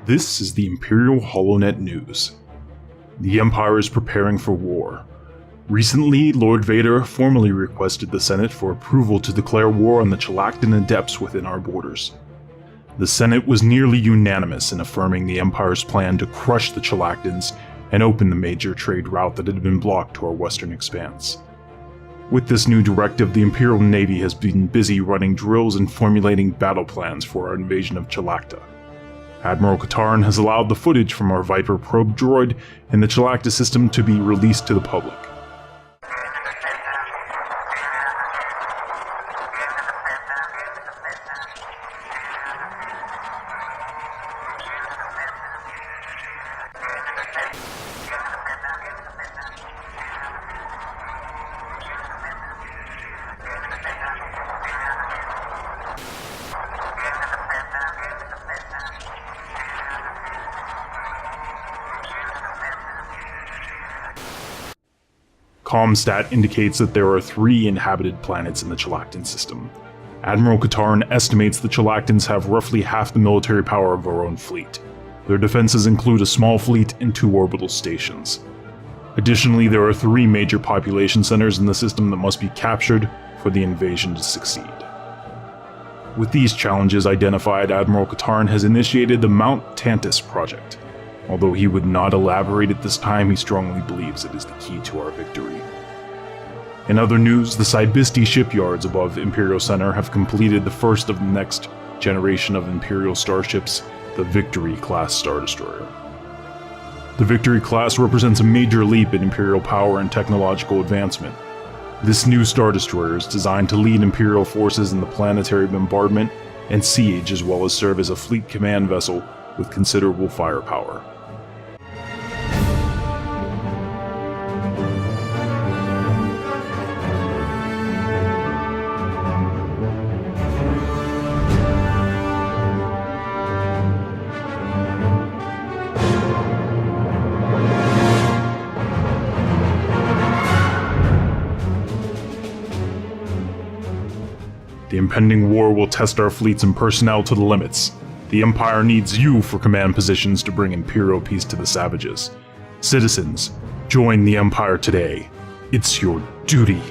This is the Imperial HoloNet News. The Empire is preparing for war. Recently, Lord Vader formally requested the Senate for approval to declare war on the Chalactan adepts within our borders. The Senate was nearly unanimous in affirming the Empire's plan to crush the Chalactans and open the major trade route that had been blocked to our western expanse. With this new directive, the Imperial Navy has been busy running drills and formulating battle plans for our invasion of Chalacta. Admiral Katarn has allowed the footage from our Viper probe droid in the Chalacta system to be released to the public. Comstat indicates that there are 3 inhabited planets in the Chalactan system. Admiral Katarn estimates the Chalactans have roughly half the military power of our own fleet. Their defenses include a small fleet and 2 orbital stations. Additionally, there are 3 major population centers in the system that must be captured for the invasion to succeed. With these challenges identified, Admiral Katarn has initiated the Mount Tantus project. Although he would not elaborate at this time, he strongly believes it is the key to our victory. In other news, the Cybisti shipyards above Imperial Center have completed the first of the next generation of Imperial starships, the Victory-class Star Destroyer. The Victory-class represents a major leap in Imperial power and technological advancement. This new Star Destroyer is designed to lead Imperial forces in the planetary bombardment and siege, as well as serve as a fleet command vessel with considerable firepower. The impending war will test our fleets and personnel to the limits. The Empire needs you for command positions to bring Imperial peace to the savages. Citizens, join the Empire today. It's your duty.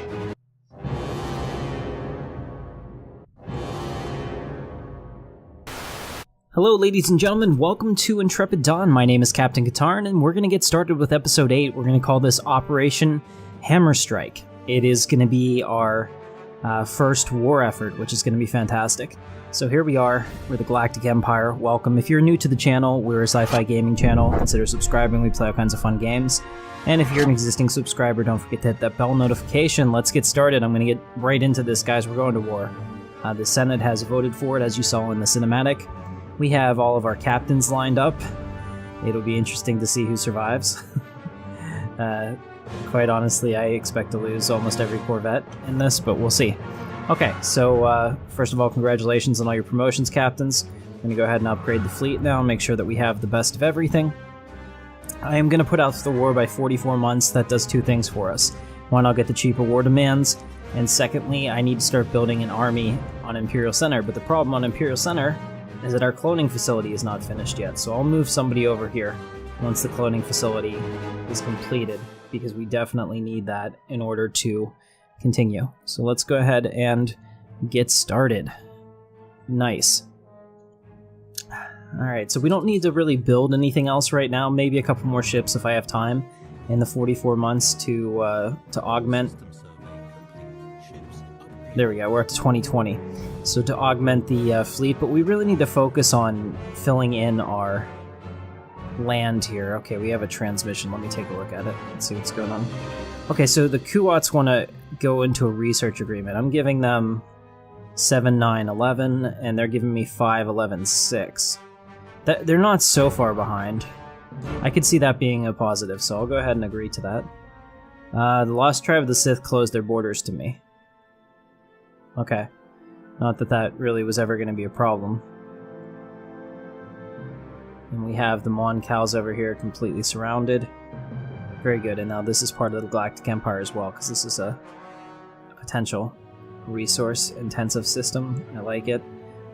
Hello ladies and gentlemen, welcome to Intrepid Dawn. My name is Captain Katarn, and we're going to get started with Episode 8. We're going to call this Operation Hammer Strike. It is going to be our first war effort, which is going to be fantastic. So here we are, we're the Galactic Empire. Welcome. If you're new to the channel, we're a sci-fi gaming channel. Consider subscribing, we play all kinds of fun games. And if you're an existing subscriber, don't forget to hit that bell notification. Let's get started. I'm going to get right into this, guys. We're going to war. The Senate has voted for it, as you saw in the cinematic. We have all of our captains lined up. It'll be interesting to see who survives. Quite honestly, I expect to lose almost every Corvette in this, but we'll see. Okay, so first of all, congratulations on all your promotions, captains. I'm going to go ahead and upgrade the fleet now and make sure that we have the best of everything. I am going to put out the war by 44 months. That does 2 things for us. One, I'll get the cheaper war demands, and secondly, I need to start building an army on Imperial Center. But the problem on Imperial Center is that our cloning facility is not finished yet, so I'll move somebody over here once the cloning facility is completed, because we definitely need that in order to continue. So let's go ahead and get started. Nice. Alright, so we don't need to really build anything else right now. Maybe a couple more ships if I have time in the 44 months to augment. There we go, we're up to 2020. So to augment the fleet, but we really need to focus on filling in our land here. Okay, we have a transmission. Let me take a look at it and see what's going on. Okay, so the Kuats want to go into a research agreement. I'm giving them 7, 9, 11, and they're giving me 5, 11, 6. They're not so far behind. I could see that being a positive, so I'll go ahead and agree to that. The Lost Tribe of the Sith closed their borders to me. Okay. Not that that really was ever going to be a problem. And we have the Mon Cals over here completely surrounded. Very good, and now this is part of the Galactic Empire as well, because this is a potential resource-intensive system. I like it.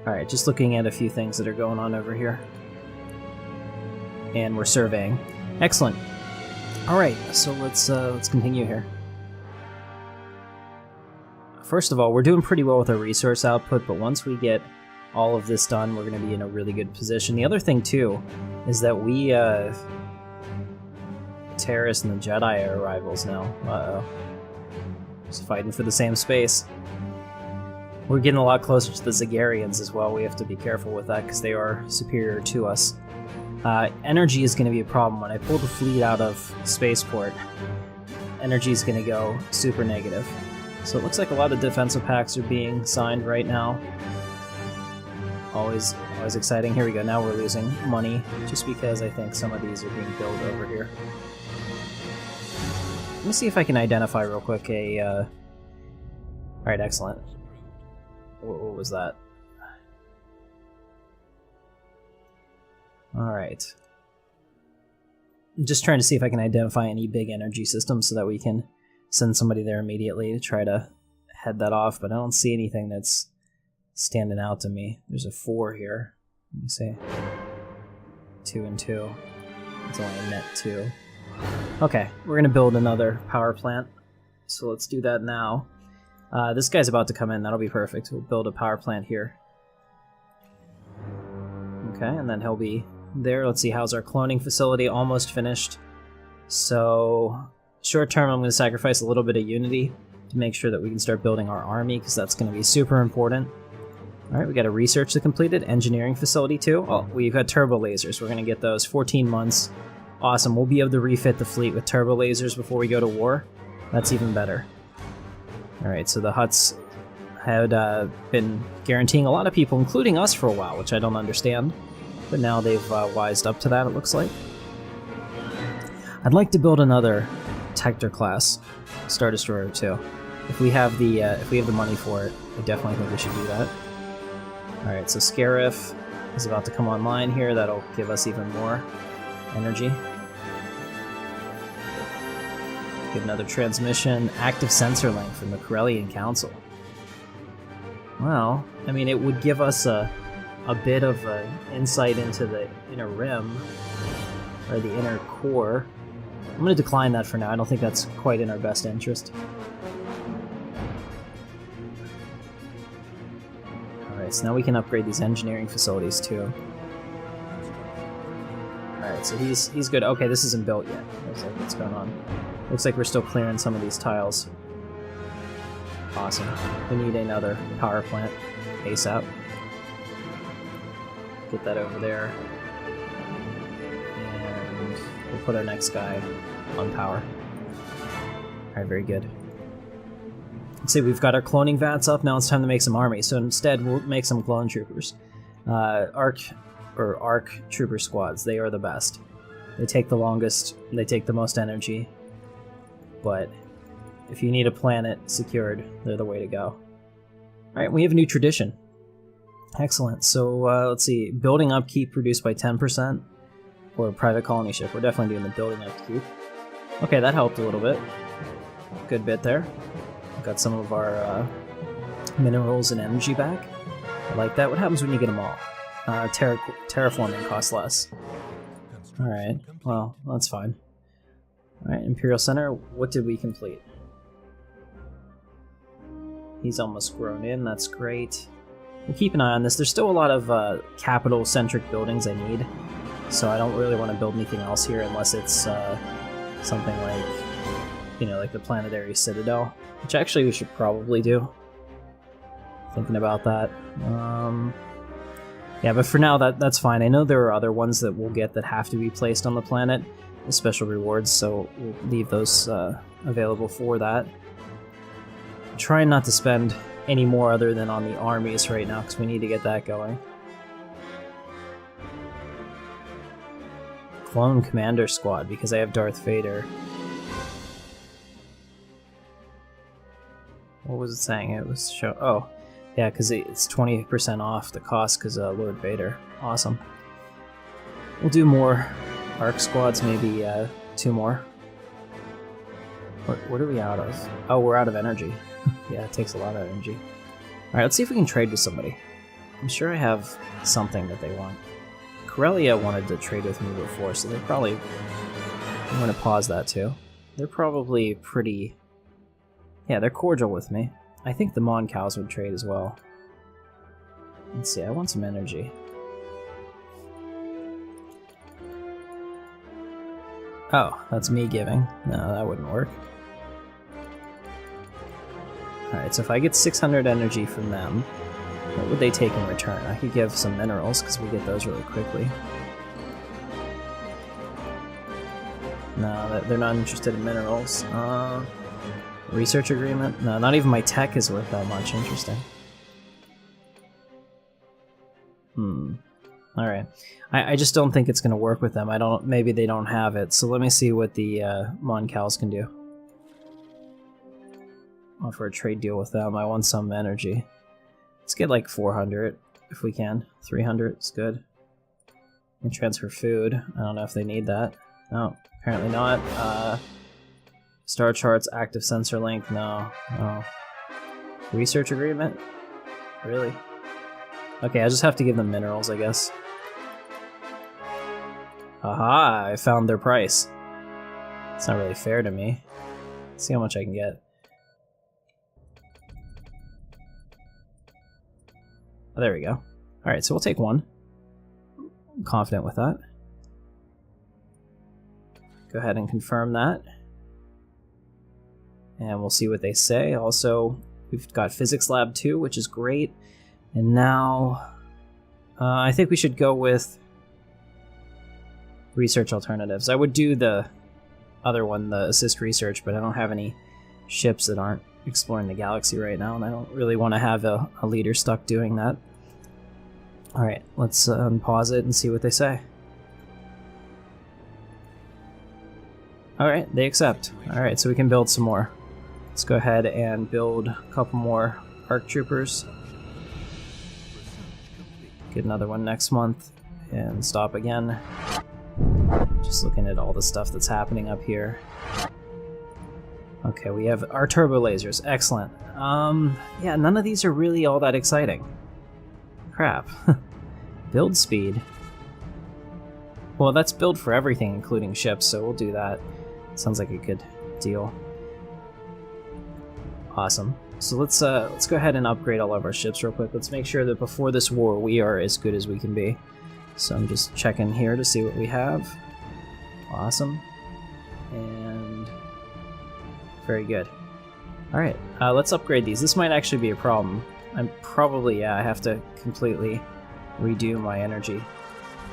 Alright, just looking at a few things that are going on over here. and we're surveying. Excellent. All right, so let's continue here. First of all, we're doing pretty well with our resource output, but once we get all of this done, we're going to be in a really good position. The other thing, too, is that we, Terrorists and the Jedi are rivals now. Uh-oh. Just fighting for the same space. We're getting a lot closer to the Zagarians as well. We have to be careful with that because they are superior to us. Energy is going to be a problem. When I pull the fleet out of Spaceport, energy is going to go super negative. So it looks like a lot of defensive pacts are being signed right now. Always exciting. Here we go. Now we're losing money just because I think some of these are being built over here. Let me see if I can identify real quick a... Alright, excellent. What was that? Alright. I'm just trying to see if I can identify any big energy systems so that we can send somebody there immediately to try to head that off, but I don't see anything that's standing out to me. There's a 4 here. Let me see. 2 and 2. It's only a net 2. Okay, we're going to build another power plant. So let's do that now. This guy's about to come in. That'll be perfect. We'll build a power plant here. Okay, and then he'll be there. Let's see, how's our cloning facility? Almost finished. So, short term, I'm going to sacrifice a little bit of unity to make sure that we can start building our army, because that's going to be super important. Alright, we got a research that completed. Engineering facility too. Oh, we've got turbo lasers. We're going to get those. 14 months. Awesome. We'll be able to refit the fleet with turbo lasers before we go to war. That's even better. Alright, so the Hutts had been guaranteeing a lot of people, including us, for a while, which I don't understand. But now they've wised up to that, it looks like. I'd like to build another Interdictor class Star Destroyer too. If we have the money for it, I definitely think we should do that. Alright, so Scarif is about to come online here. That'll give us even more energy. Get another transmission. Active sensor link from the Corellian Council. Well, I mean, it would give us a bit of insight into the inner rim, or the inner core. I'm going to decline that for now. I don't think that's quite in our best interest. Alright, so now we can upgrade these engineering facilities too. Alright, so he's good. Okay, this isn't built yet. Looks like what's going on. Looks like we're still clearing some of these tiles. Awesome. We need another power plant ASAP. Get that over there. And we'll put our next guy on power. Alright, very good. Let's see, we've got our cloning vats up. Now it's time to make some army. So instead, we'll make some clone troopers. Arc trooper squads. They are the best. They take the longest. They take the most energy. But if you need a planet secured, they're the way to go. Alright, we have a new tradition. Excellent. So let's see. Building upkeep produced by 10%. Or private colony ship. We're definitely doing the building upkeep. Okay, that helped a little bit. Good bit there. Got some of our minerals and energy back. I like that. What happens when you get them all? Terraforming costs less. Alright, well, that's fine. Alright, Imperial Center, what did we complete? He's almost grown in, that's great. We'll keep an eye on this. There's still a lot of capital-centric buildings I need, so I don't really want to build anything else here unless it's something like, you know, like the Planetary Citadel, which actually we should probably do. Thinking about that. Yeah, but for now, that's fine. I know there are other ones that we'll get that have to be placed on the planet with special rewards, so we'll leave those available for that. I'm trying not to spend any more other than on the armies right now, because we need to get that going. Clone Commander Squad, because I have Darth Vader. What was it saying? It was show. Oh, yeah, because it's 20% off the cost because Lord Vader. Awesome. We'll do more ARC squads, maybe 2 more. What are we out of? Oh, we're out of energy. Yeah, it takes a lot of energy. Alright, let's see if we can trade with somebody. I'm sure I have something that they want. Corellia wanted to trade with me before, so they're probably... I'm going to pause that too. They're probably pretty... Yeah, they're cordial with me. I think the Mon Cows would trade as well. Let's see, I want some energy. Oh, that's me giving. No, that wouldn't work. Alright, so if I get 600 energy from them, what would they take in return? I could give some minerals, because we get those really quickly. No, they're not interested in minerals. Research agreement? No, not even my tech is worth that much. Interesting. Alright. I just don't think it's going to work with them. Maybe they don't have it. So let me see what the Mon Cals can do. Offer a trade deal with them. I want some energy. Let's get like 400 if we can. 300 is good. And transfer food. I don't know if they need that. No, apparently not. Star charts, active sensor link. No. Research agreement? Really? Okay, I just have to give them minerals, I guess. Aha, I found their price. It's not really fair to me. Let's see how much I can get. Oh, there we go. Alright, so we'll take one. I'm confident with that. Go ahead and confirm that. And we'll see what they say. Also, we've got Physics Lab 2, which is great. And now, I think we should go with research alternatives. I would do the other one, the assist research, but I don't have any ships that aren't exploring the galaxy right now, and I don't really want to have a leader stuck doing that. Alright, let's pause it and see what they say. Alright, they accept. Alright, so we can build some more. Let's go ahead and build a couple more ARC troopers. Get another one next month, and stop again. Just looking at all the stuff that's happening up here. Okay, we have our turbo lasers. Excellent. Yeah, none of these are really all that exciting. Crap. Build speed. Well, that's build for everything, including ships, so we'll do that. Sounds like a good deal. Awesome. So let's go ahead and upgrade all of our ships real quick. Let's make sure that before this war we are as good as we can be. So I'm just checking here to see what we have. Awesome. And very good. Alright, let's upgrade these. This might actually be a problem. I'm probably, yeah, I have to completely redo my energy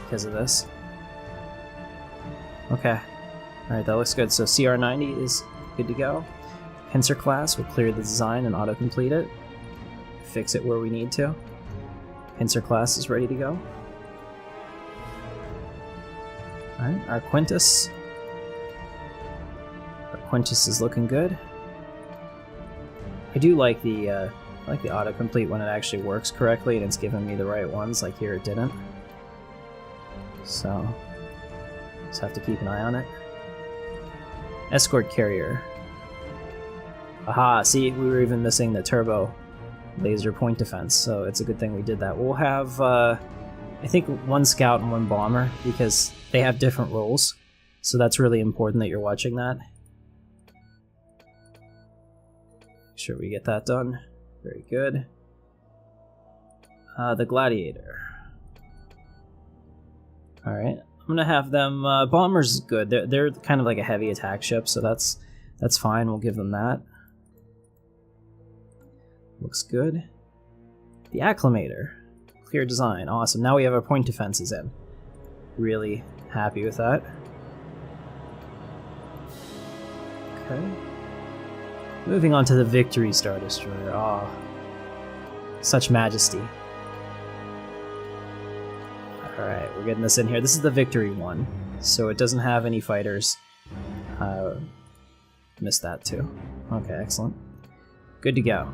because of this. Okay. Alright, that looks good. So CR90 is good to go. Pincer class will clear the design and auto-complete it. Fix it where we need to. Pincer class is ready to go. Alright, our Quintus. Our Quintus is looking good. I do like the autocomplete when it actually works correctly and it's giving me the right ones, like here it didn't. So, just have to keep an eye on it. Escort carrier. Aha, see, we were even missing the turbo laser point defense, so it's a good thing we did that. We'll have, I think, one scout and one bomber, because they have different roles, so that's really important that you're watching that. Make sure we get that done. Very good. The Gladiator. Alright, I'm gonna have them, bombers is good. They're kind of like a heavy attack ship, so that's fine, we'll give them that. Looks good. The Acclimator. Clear design. Awesome. Now we have our point defenses in. Really happy with that. Okay. Moving on to the Victory Star Destroyer. Ah, such majesty. Alright, we're getting this in here. This is the Victory one, so it doesn't have any fighters. Missed that too. Okay, excellent. Good to go.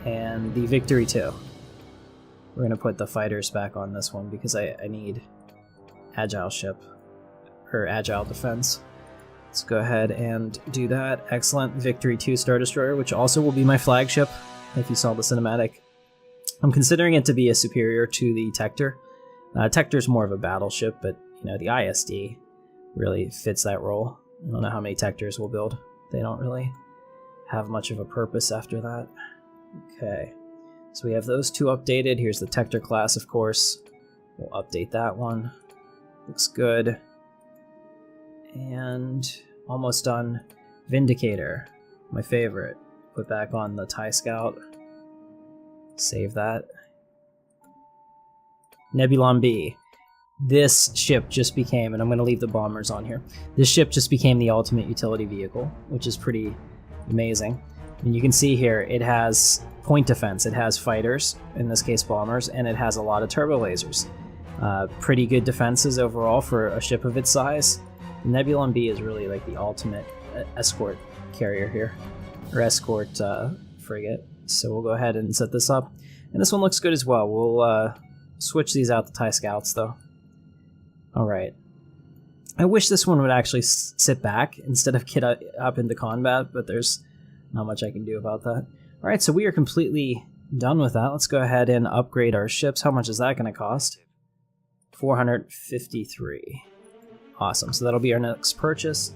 And the Victory 2. We're going to put the fighters back on this one because I need agile ship, or agile defense. Let's go ahead and do that. Excellent. Victory 2 Star Destroyer, which also will be my flagship, if you saw the cinematic. I'm considering it to be a superior to the Tector, Tector's more of a battleship, but the ISD really fits that role. I don't know how many Tectors we'll build. They don't really have much of a purpose after that. Okay, so we have those two updated. Here's the Tector class, of course. We'll update that one. Looks good. And almost done. Vindicator, my favorite. Put back on the TIE Scout. Save that. Nebulon B. This ship just became, and I'm going to leave the bombers on here, this ship just became the ultimate utility vehicle, which is pretty amazing. And you can see here, it has point defense, it has fighters, in this case bombers, and it has a lot of turbo lasers. Pretty good defenses overall for a ship of its size. Nebulon B is really like the ultimate escort carrier here, or escort frigate. So we'll go ahead and set this up. And this one looks good as well. We'll switch these out to TIE Scouts though. Alright. I wish this one would actually sit back instead of get up into combat, but there's not much I can do about that. Alright, so we are completely done with that. Let's go ahead and upgrade our ships. How much is that going to cost? 453. Awesome, so that'll be our next purchase.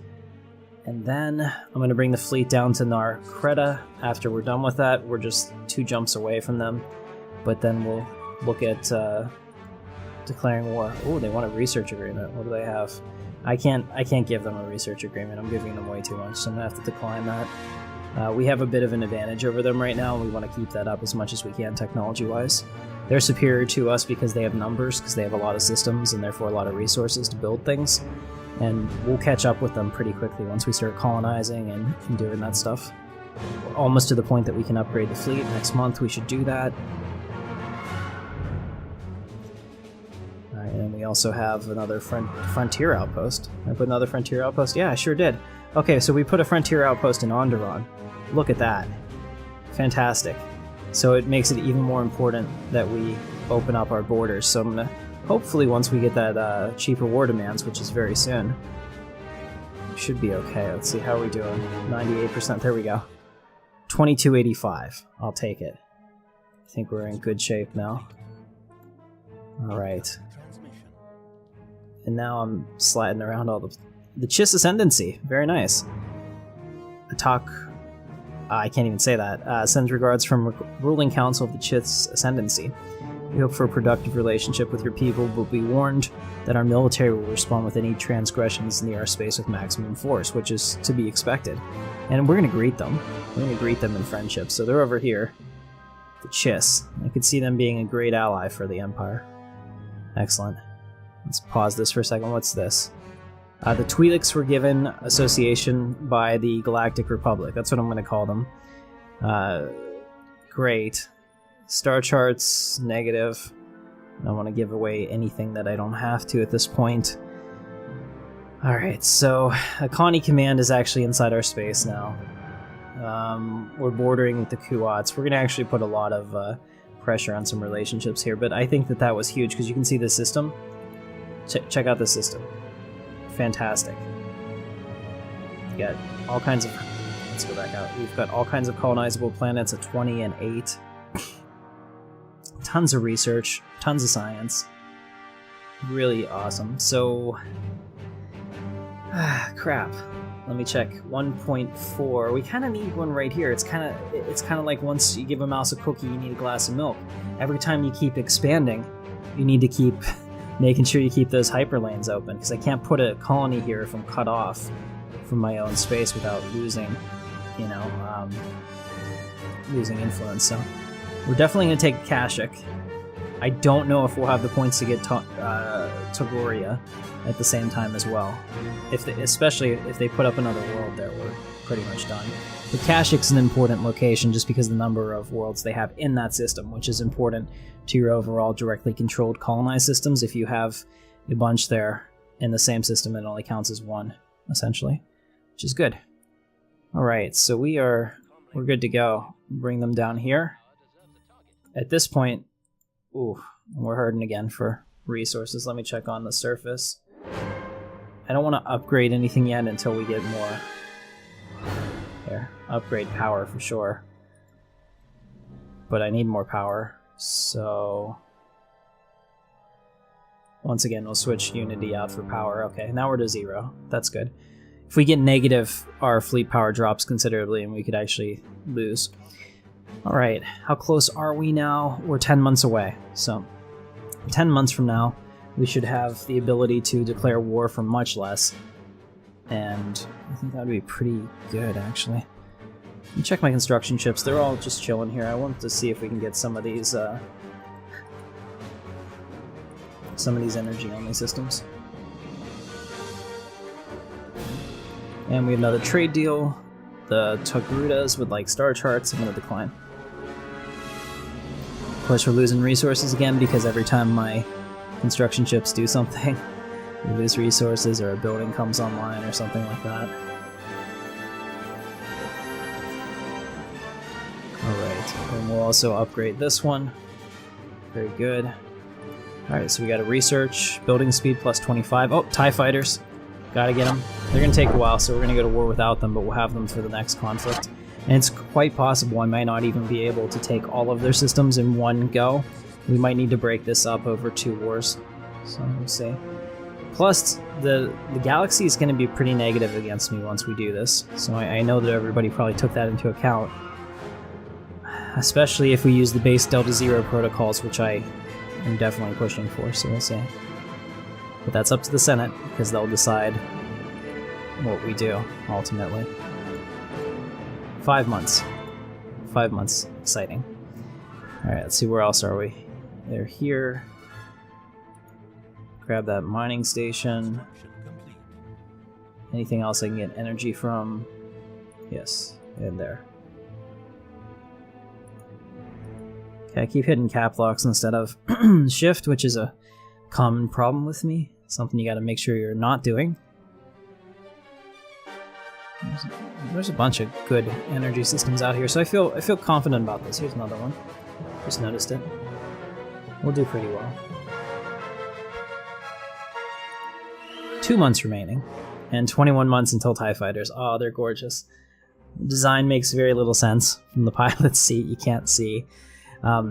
And then I'm going to bring the fleet down to Nar Kreta. After we're done with that, we're just 2 jumps away from them. But then we'll look at declaring war. Oh, they want a research agreement. What do they have? I can't give them a research agreement. I'm giving them way too much, so I'm going to have to decline that. We have a bit of an advantage over them right now, and we want to keep that up as much as we can technology-wise. They're superior to us because they have numbers, because they have a lot of systems, and therefore a lot of resources to build things. And we'll catch up with them pretty quickly once we start colonizing and doing that stuff. We're almost to the point that we can upgrade the fleet. Next month we should do that. Alright, and we also have another frontier outpost. I put another frontier outpost? Yeah, I sure did. Okay, so we put a frontier outpost in Onderon. Look at that. Fantastic. So it makes it even more important that we open up our borders. So I'm going to, hopefully once we get that cheaper war demands, which is very soon, we should be okay. Let's see, how are we doing? 98%, there we go. 2285, I'll take it. I think we're in good shape now. Alright. And now I'm sliding around all the Chiss Ascendancy, very nice. Attack. I can't even say that. Sends regards from ruling council of the Chiss Ascendancy. We hope for a productive relationship with your people, but be warned that our military will respond with any transgressions in the airspace with maximum force, which is to be expected. And we're going to greet them. We're going to greet them in friendship. So they're over here. The Chiss. I could see them being a great ally for the Empire. Excellent. Let's pause this for a second. What's this? The Twi'leks were given association by the Galactic Republic. That's what I'm going to call them. Great. Star charts, negative. I don't want to give away anything that I don't have to at this point. Alright, so Akani Command is actually inside our space now. We're bordering with the Kuats. We're going to actually put a lot of pressure on some relationships here, but I think that was huge because you can see the system. Check out the system. Fantastic. You got all kinds of... Let's go back out. We've got all kinds of colonizable planets at 20 and 8. Tons of research, tons of science. Really awesome. So... crap. Let me check. 1.4. We kind of need one right here. It's kind of like once you give a mouse a cookie, you need a glass of milk. Every time you keep expanding, you need to keep making sure you keep those hyperlanes open, because I can't put a colony here if I'm cut off from my own space without losing, losing influence. So we're definitely going to take Kashyyyk. I don't know if we'll have the points to get Togoria at the same time as well. Especially if they put up another world there, we're pretty much done. But Kashyyyk's an important location just because of the number of worlds they have in that system, which is important to your overall directly controlled colonized systems. If you have a bunch there in the same system, it only counts as one, essentially, which is good. Alright, so we're good to go. Bring them down here. At this point, we're hurting again for resources. Let me check on the surface. I don't want to upgrade anything yet until we get more. There, upgrade power for sure. But I need more power, so... Once again, we'll switch Unity out for power. Okay, now we're to 0. That's good. If we get negative, our fleet power drops considerably and we could actually lose. Alright, how close are we now? We're 10 months away. So, 10 months from now, we should have the ability to declare war for much less. And I think that would be pretty good, actually. Let me check my construction ships. They're all just chilling here. I want to see if we can get some of these energy-only systems. And we have another trade deal. The Togrutas would like star charts. I'm going to decline. Of course, we're losing resources again because every time my construction ships do something, we lose resources or a building comes online or something like that. Alright, and we'll also upgrade this one. Very good. Alright, so we got a research, building speed plus 25. Oh, TIE fighters. Gotta get them. They're gonna take a while, so we're gonna go to war without them, but we'll have them for the next conflict. And it's quite possible I might not even be able to take all of their systems in one go. We might need to break this up over 2 wars. So we'll see. Plus, the galaxy is going to be pretty negative against me once we do this. So I know that everybody probably took that into account. Especially if we use the base Delta Zero protocols, which I am definitely pushing for, so we'll see. But that's up to the Senate, because they'll decide what we do, ultimately. 5 months. 5 months. Exciting. Alright, let's see, where else are we? They're here. Grab that mining station. Anything else I can get energy from? Yes, and there. Okay, I keep hitting cap locks instead of shift, which is a common problem with me. Something you gotta make sure you're not doing. There's a bunch of good energy systems out here, so I feel confident about this. Here's another one. Just noticed it. We'll do pretty well. 2 months remaining, and 21 months until TIE fighters. Oh, they're gorgeous. Design makes very little sense from the pilot's seat. You can't see.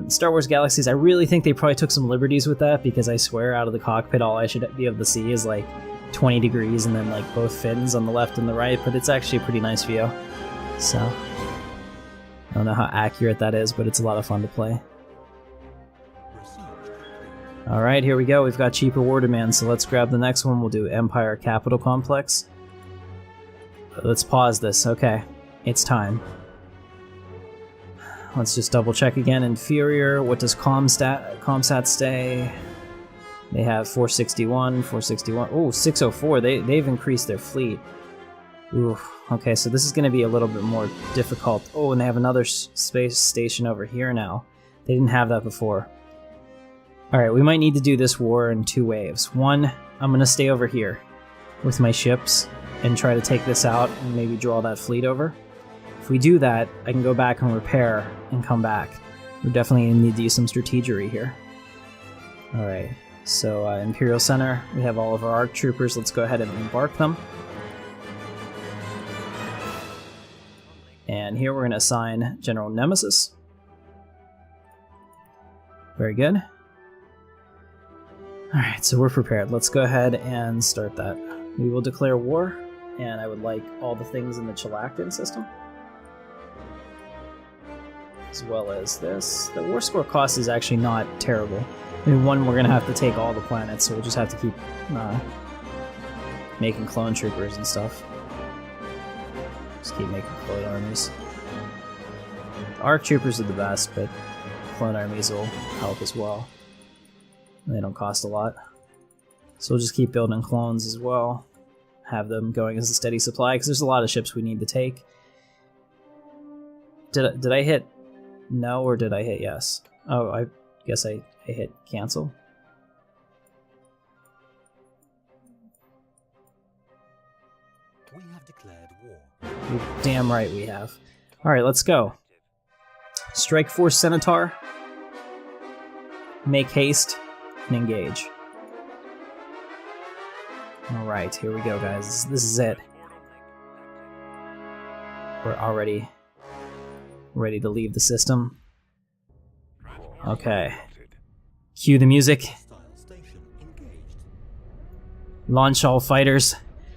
Star Wars Galaxies, I really think they probably took some liberties with that, because I swear out of the cockpit all I should be able to see is like 20 degrees and then like both fins on the left and the right, but it's actually a pretty nice view. So, I don't know how accurate that is, but it's a lot of fun to play. Alright, here we go. We've got cheaper war demands, so let's grab the next one. We'll do Empire Capital Complex. Let's pause this. Okay, it's time. Let's just double check again. Inferior, what does Comsat stay? They have 461, 461. Oh, 604. They've increased their fleet. Ooh, okay, so this is going to be a little bit more difficult. Oh, and they have another space station over here now. They didn't have that before. Alright, we might need to do this war in 2 waves. One, I'm going to stay over here with my ships and try to take this out and maybe draw that fleet over. If we do that, I can go back and repair and come back. We're definitely going to need to use some strategery here. Alright, so Imperial Center, we have all of our ARC troopers. Let's go ahead and embark them. And here we're going to assign General Nemesis. Very good. Alright, so we're prepared. Let's go ahead and start that. We will declare war, and I would like all the things in the Chalactin system, as well as this. The war score cost is actually not terrible. I mean, one, we're going to have to take all the planets, so we'll just have to keep making clone troopers and stuff. Just keep making clone armies. ARC troopers are the best, but clone armies will help as well. They don't cost a lot. So we'll just keep building clones as well. Have them going as a steady supply, because there's a lot of ships we need to take. Did I hit no, or did I hit yes? Oh, I guess I hit cancel. We have declared war. You're damn right we have. Alright, let's go. Strike Force Senator. Make haste. And engage. Alright, here we go, guys. This is it. We're already ready to leave the system. Okay. Cue the music. Launch all fighters.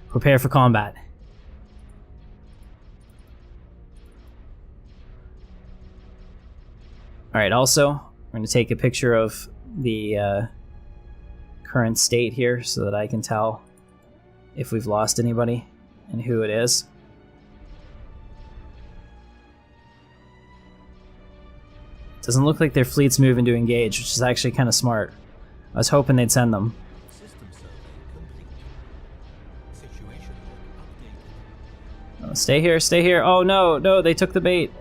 Prepare for combat. Alright, also, I'm going to take a picture of the current state here so that I can tell if we've lost anybody and who it is. Doesn't look like their fleet's moving to engage, which is actually kind of smart. I was hoping they'd send them. System survey complete. Situation log updated. Oh, stay here, stay here. Oh no, no, they took the bait.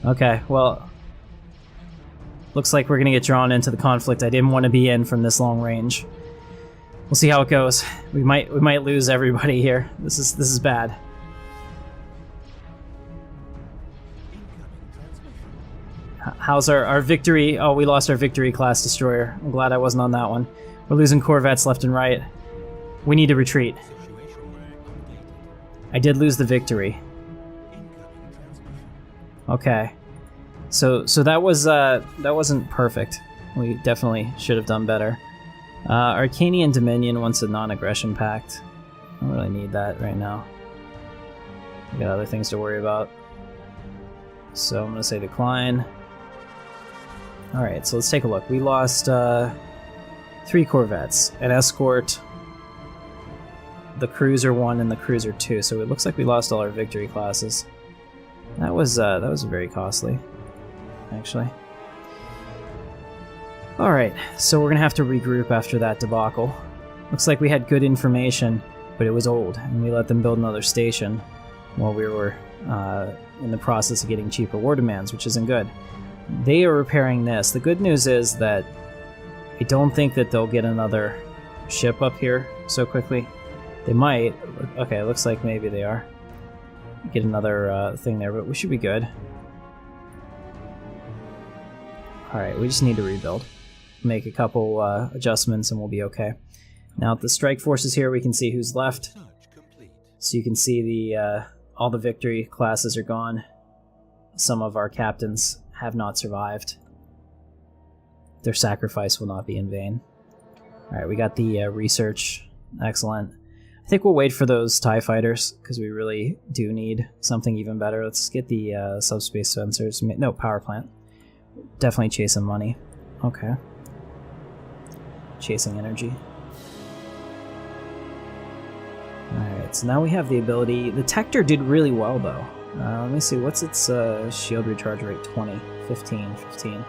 Okay, well, looks like we're gonna get drawn into the conflict I didn't want to be in from this long range. We'll see how it goes. We might lose everybody here. This is bad. How's our victory? Oh, we lost our victory class destroyer. I'm glad I wasn't on that one. We're losing corvettes left and right. We need to retreat. I did lose the victory. Okay. So that wasn't perfect. We definitely should have done better. Arcanian Dominion wants a non-aggression pact. I don't really need that right now. We got other things to worry about. So I'm gonna say decline. Alright, so let's take a look. We lost 3 corvettes, an escort, the cruiser 1, and the cruiser 2. So it looks like we lost all our victory classes. That was very costly, actually. Alright, so we're gonna have to regroup after that debacle. Looks like we had good information, but it was old, and we let them build another station while we were in the process of getting cheaper war demands, which isn't good. They are repairing this. The good news is that I don't think that they'll get another ship up here so quickly. They might. Okay, it looks like maybe they are. Get another thing there, but we should be good. Alright, we just need to rebuild. Make a couple adjustments and we'll be okay. Now, with the strike forces here, we can see who's left. So you can see the all the victory classes are gone. Some of our captains have not survived. Their sacrifice will not be in vain. Alright, we got the research. Excellent. I think we'll wait for those TIE fighters, because we really do need something even better. Let's get the subspace sensors. No, power plant. Definitely chasing money. Okay. Chasing energy. Alright, so now we have the ability... The Tector did really well, though. Let me see, what's its shield recharge rate? 20, 15.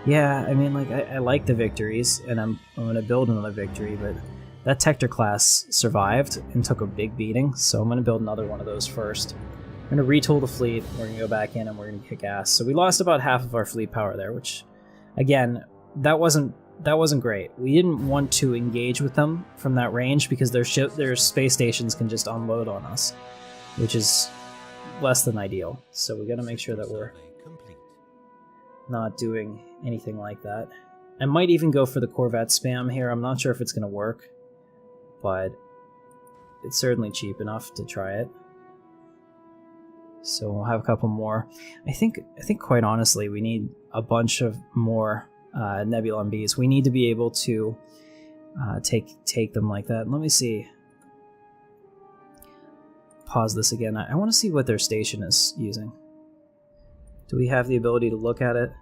Yeah, I mean, like, I like the victories, and I'm going to build another victory, but that Tector class survived and took a big beating, so I'm going to build another one of those first. I'm going to retool the fleet, we're going to go back in, and we're going to kick ass. So we lost about half of our fleet power there, which, again, that wasn't great. We didn't want to engage with them from that range because their space stations can just unload on us, which is less than ideal. So we got to make sure that we're not doing anything like that. I might even go for the Corvette spam here. I'm not sure if it's going to work, but it's certainly cheap enough to try it. So we'll have a couple more. I think quite honestly, we need a bunch of more Nebula MBs. We need to be able to take them like that. Let me see. Pause this again. I want to see what their station is using. Do we have the ability to look at it?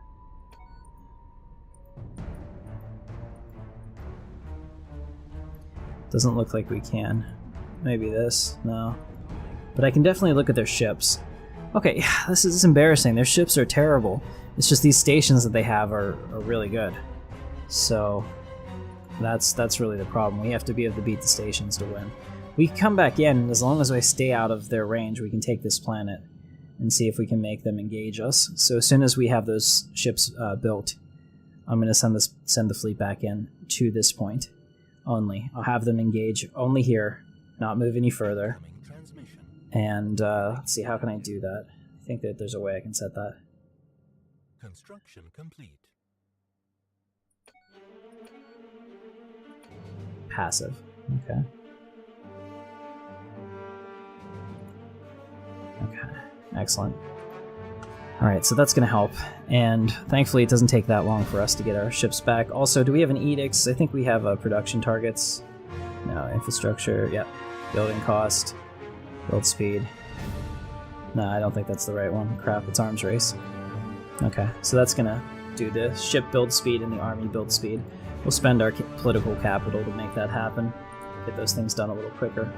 Doesn't look like we can. Maybe this? No. But I can definitely look at their ships. Okay, this is embarrassing. Their ships are terrible. It's just these stations that they have are really good. So that's really the problem. We have to be able to beat the stations to win. We can come back in, and as long as I stay out of their range, we can take this planet and see if we can make them engage us. So as soon as we have those ships built, I'm going to send the fleet back in to this point only. I'll have them engage only here, not move any further. And let's see, how can I do that? I think that there's a way I can set that. Construction complete. Passive. Okay. Okay. Excellent. Alright, so that's going to help, and thankfully it doesn't take that long for us to get our ships back. Also, do we have an edicts? I think we have production targets. No, infrastructure, yep. Building cost, build speed. No, I don't think that's the right one. Crap, it's arms race. Okay, so that's going to do the ship build speed and the army build speed. We'll spend our political capital to make that happen. Get those things done a little quicker.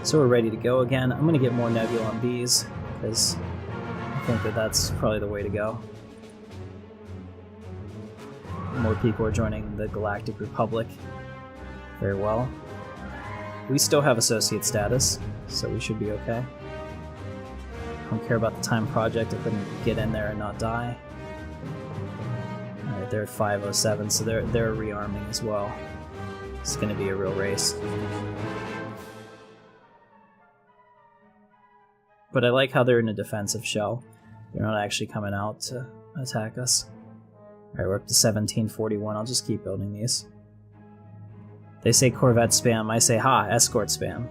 So we're ready to go again. I'm going to get more Nebula on Bs, because I think that that's probably the way to go. More people are joining the Galactic Republic. Very well. We still have associate status, so we should be okay. I don't care about the time project. I couldn't get in there and not die. Alright, they're at 507, so they're rearming as well. It's going to be a real race. But I like how they're in a defensive shell. They're not actually coming out to attack us. Alright, we're up to 1741. I'll just keep building these. They say Corvette spam. I say, ha, escort spam.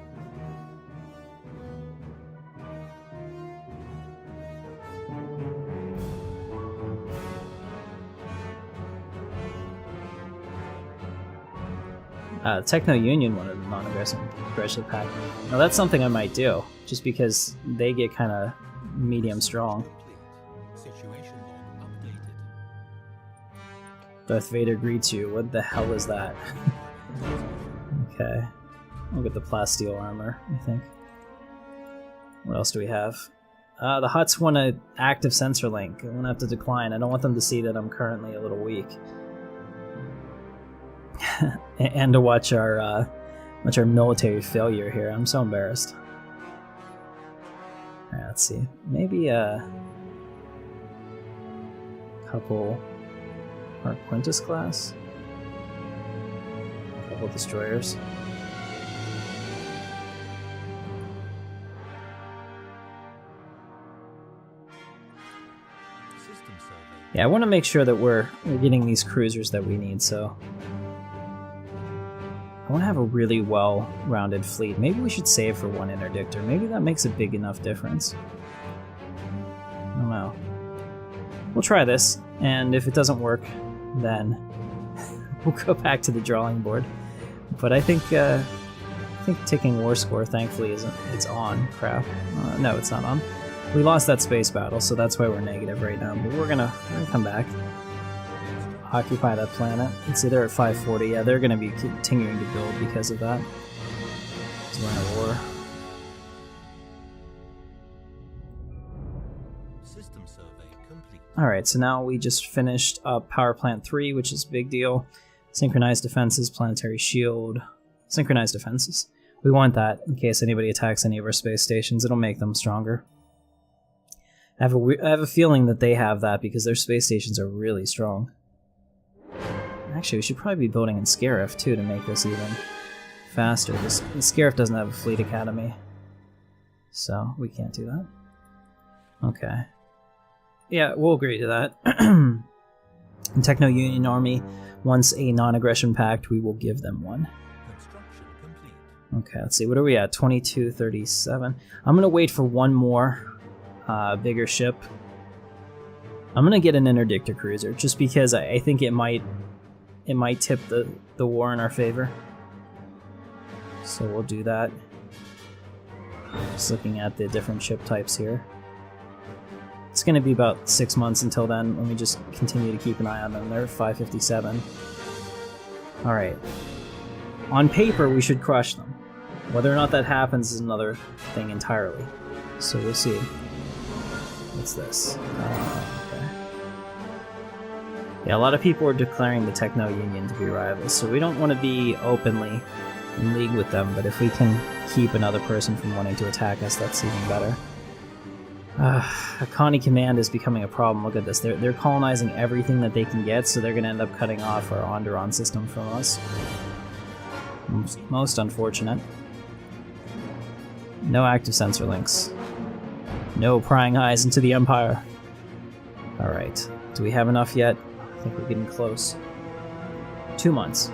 Techno Union wanted a non-aggressive pack. Now that's something I might do, just because they get kind of medium strong. Situation log updated. Darth Vader greets you. What the hell is that? Okay. We'll get the plasteel armor, I think. What else do we have? The Hutts want an active sensor link. I'm gonna have to decline. I don't want them to see that I'm currently a little weak. And to watch our military failure here. I'm so embarrassed. Alright, let's see. Maybe a couple Mark Quintus class? A couple destroyers. System survey. Yeah, I want to make sure that we're getting these cruisers that we need, so I want to have a really well-rounded fleet. Maybe we should save for one interdictor. Maybe that makes a big enough difference. I don't know. We'll try this, and if it doesn't work, then we'll go back to the drawing board. But I think ticking war score, thankfully, it's on. Crap. No, it's not on. We lost that space battle, so that's why we're negative right now. But we're gonna come back. Occupy that planet. Let's see, they're at 540. Yeah, they're going to be continuing to build because of that. Because we're in a war. System survey complete. Alright, so now we just finished up Power Plant 3, which is a big deal. Synchronized defenses, planetary shield. Synchronized defenses. We want that in case anybody attacks any of our space stations. It'll make them stronger. I have a feeling that they have that because their space stations are really strong. Actually, we should probably be building in Scarif, too, to make this even faster. Scarif doesn't have a fleet academy, so we can't do that. Okay. Yeah, we'll agree to that. And Techno Union Army, once a non-aggression pact, we will give them one. Construction complete. Okay, let's see, what are we at? 2237. I'm going to wait for one more bigger ship. I'm going to get an Interdictor Cruiser, just because I think it might tip the war in our favor. So we'll do that. Just looking at the different ship types here. It's going to be about 6 months until then. Let me just continue to keep an eye on them. They're 557. Alright. On paper, we should crush them. Whether or not that happens is another thing entirely. So we'll see. What's this? Okay. Yeah, a lot of people are declaring the Techno Union to be rivals, so we don't want to be openly in league with them, but if we can keep another person from wanting to attack us, that's even better. Connie Command is becoming a problem. Look at this. They're colonizing everything that they can get, so they're going to end up cutting off our Onderon system from us. Most unfortunate. No active sensor links. No prying eyes into the Empire. Alright. Do we have enough yet? I think we're getting close. 2 months.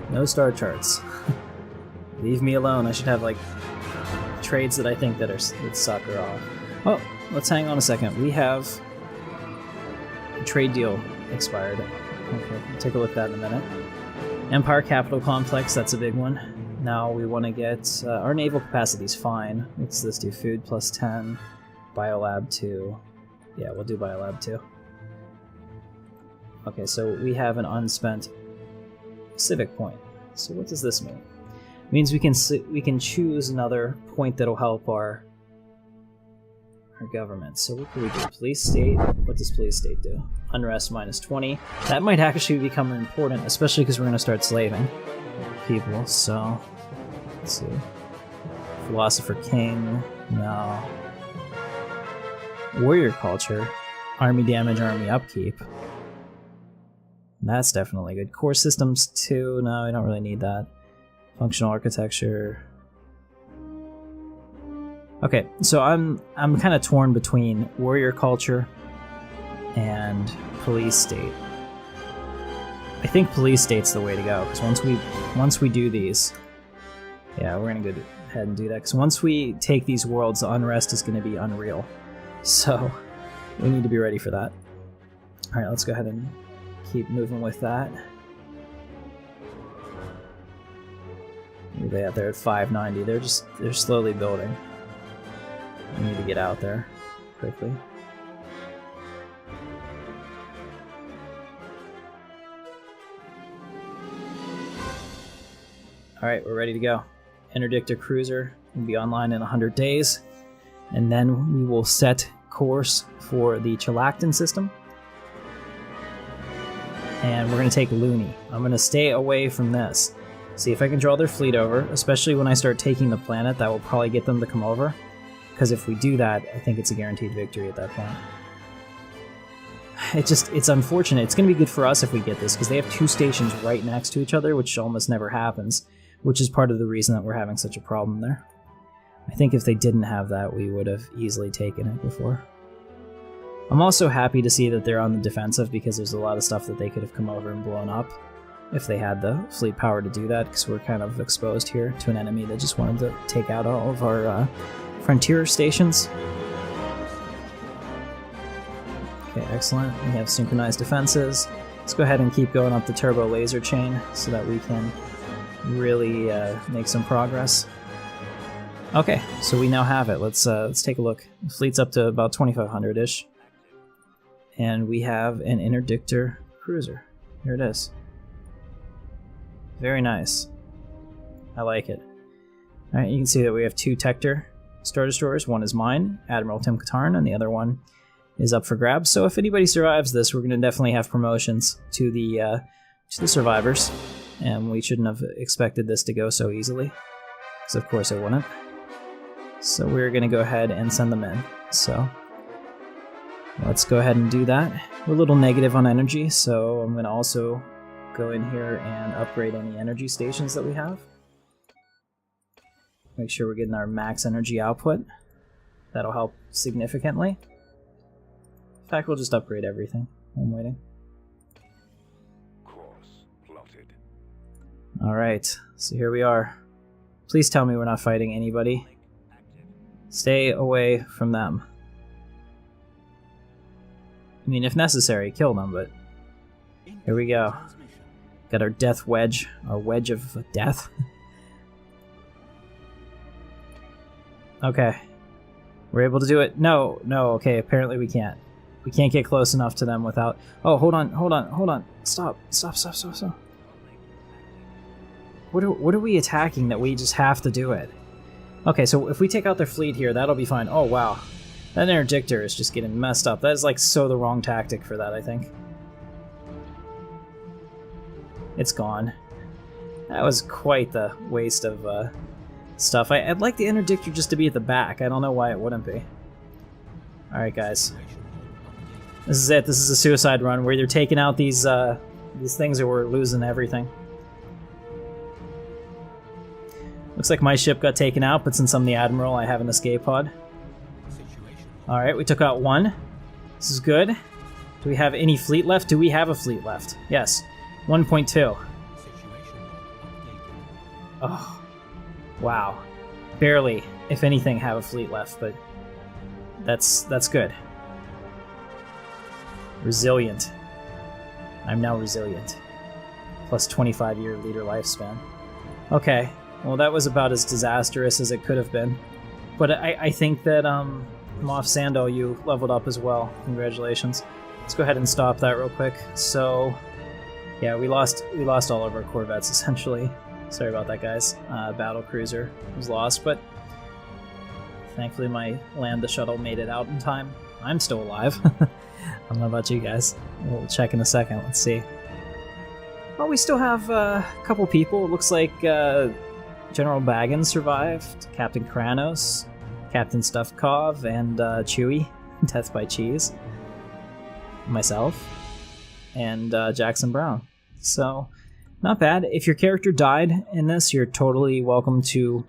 No star charts. Leave me alone. I should have, like, trades that I think that suck are off. Oh, let's hang on a second. We have a trade deal expired. Okay, we'll take a look at that in a minute. Empire Capital Complex, that's a big one. Now we want to get... our naval capacity is fine. What's this do? Food plus 10. Biolab 2. Yeah, we'll do Biolab 2. Okay, so we have an unspent civic point. So what does this mean? It means we can choose another point that'll help our government. So what can we do? Police state. What does police state do? Unrest minus 20. That might actually become important, especially because we're going to start slaving people. So let's see. Philosopher King. No. Warrior culture. Army damage, army upkeep. That's definitely good. Core systems 2. No, I don't really need that. Functional architecture. Okay, so I'm kind of torn between warrior culture and police state. I think police state's the way to go, because once we do these, yeah, we're gonna go ahead and do that. Because once we take these worlds, the unrest is going to be unreal. So we need to be ready for that. All right, let's go ahead and keep moving with that. What are they at there at 590? They're slowly building. We need to get out there quickly. Alright, we're ready to go. Interdictor Cruiser will be online in 100 days. And then we will set course for the Chalactin system. And we're going to take Looney. I'm going to stay away from this. See if I can draw their fleet over, especially when I start taking the planet. That will probably get them to come over. Because if we do that, I think it's a guaranteed victory at that point. It's unfortunate. It's going to be good for us if we get this, because they have 2 stations right next to each other, which almost never happens, which is part of the reason that we're having such a problem there. I think if they didn't have that, we would have easily taken it before. I'm also happy to see that they're on the defensive, because there's a lot of stuff that they could have come over and blown up if they had the fleet power to do that, because we're kind of exposed here to an enemy that just wanted to take out all of our frontier stations. Okay, excellent. We have synchronized defenses. Let's go ahead and keep going up the turbo laser chain so that we can really make some progress. Okay, so we now have it. Let's take a look. The fleet's up to about 2,500-ish. And we have an Interdictor Cruiser. Here it is. Very nice. I like it. Alright, you can see that we have 2 Tector Star Destroyers. One is mine, Admiral Tim Katarn, and the other one is up for grabs. So if anybody survives this, we're going to definitely have promotions to the survivors. And we shouldn't have expected this to go so easily, because of course it wouldn't. So we're going to go ahead and send them in. So let's go ahead and do that. We're a little negative on energy, so I'm going to also go in here and upgrade any energy stations that we have. Make sure we're getting our max energy output. That'll help significantly. In fact, we'll just upgrade everything. I'm waiting. Course plotted. Alright, so here we are. Please tell me we're not fighting anybody. Stay away from them. I mean, if necessary, kill them, but here we go. Got our death wedge, our wedge of death. Okay. We're able to do it. No, okay, apparently we can't. We can't get close enough to them without... Oh, hold on. Stop. What are we attacking that we just have to do it? Okay, so if we take out their fleet here, that'll be fine. Oh, wow. That interdictor is just getting messed up. That is like so the wrong tactic for that, I think. It's gone. That was quite the waste of stuff. I'd like the interdictor just to be at the back. I don't know why it wouldn't be. Alright, guys. This is it. This is a suicide run. We're either taking out these things or we're losing everything. Looks like my ship got taken out, but since I'm the Admiral, I have an escape pod. Alright, we took out one. This is good. Do we have any fleet left? Do we have a fleet left? Yes. 1.2. Oh. Wow. barely, if anything, have a fleet left, but that's good. Resilient. I'm now resilient. Plus 25-year leader lifespan. Okay, well that was about as disastrous as it could have been. But I think that Moff Sandal, you leveled up as well. Congratulations. Let's go ahead and stop that real quick. So, yeah, we lost all of our corvettes essentially. Sorry about that, guys. Battle cruiser was lost, but thankfully my land the shuttle made it out in time. I'm still alive. I don't know about you guys. We'll check in a second. Let's see. Well, we still have a couple people. It looks like General Baggins survived, Captain Kranos, Captain Stuffkov, and Chewie, Death by Cheese, myself, and Jackson Brown. So, not bad. If your character died in this, you're totally welcome to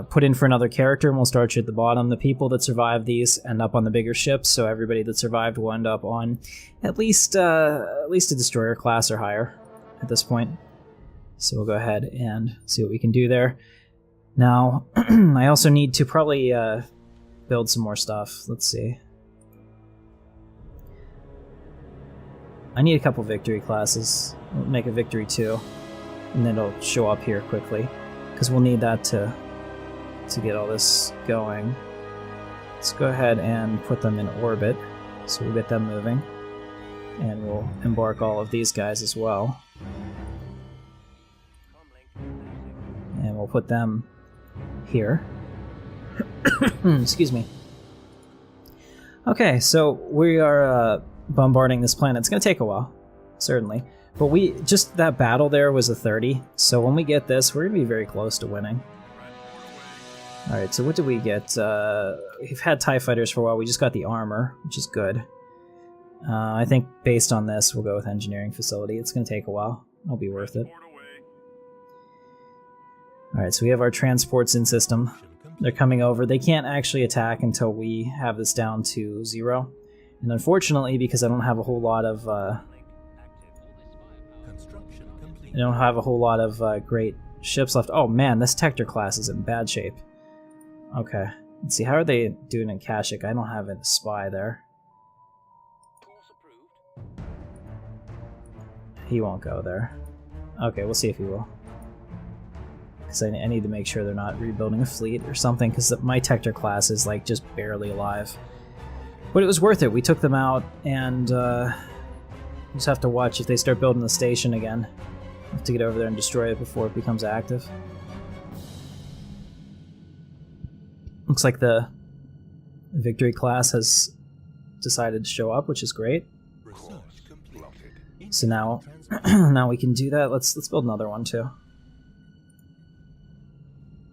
put in for another character, and we'll start you at the bottom. The people that survive these end up on the bigger ships, so everybody that survived will end up on at least a destroyer class or higher at this point. So we'll go ahead and see what we can do there. Now, I also need to probably build some more stuff. Let's see. I need a couple victory classes. We'll make a victory 2, and then it'll show up here quickly, because we'll need that to get all this going. Let's go ahead and put them in orbit, so we'll get them moving, and we'll embark all of these guys as well. And we'll put them here. Excuse me. Okay, so we are bombarding this planet. It's going to take a while, certainly. But just that battle there was a 30, so when we get this, we're going to be very close to winning. Alright, so what did we get? We've had TIE fighters for a while. We just got the armor, which is good. I think based on this, we'll go with engineering facility. It's going to take a while. It'll be worth it. Alright, so we have our transports in system. They're coming over. They can't actually attack until we have this down to 0. And unfortunately, because I don't have a whole lot of great ships left. Oh man, this Tector class is in bad shape. Okay, let's see, how are they doing in Kashyyyk? I don't have a spy there. He won't go there. Okay, we'll see if he will. Because I need to make sure they're not rebuilding a fleet or something, because my Tector class is like just barely alive. But it was worth it. We took them out, and just have to watch if they start building the station again. Have to get over there and destroy it before it becomes active. Looks like the victory class has decided to show up, which is great. So now, now we can do that. Let's build another one too.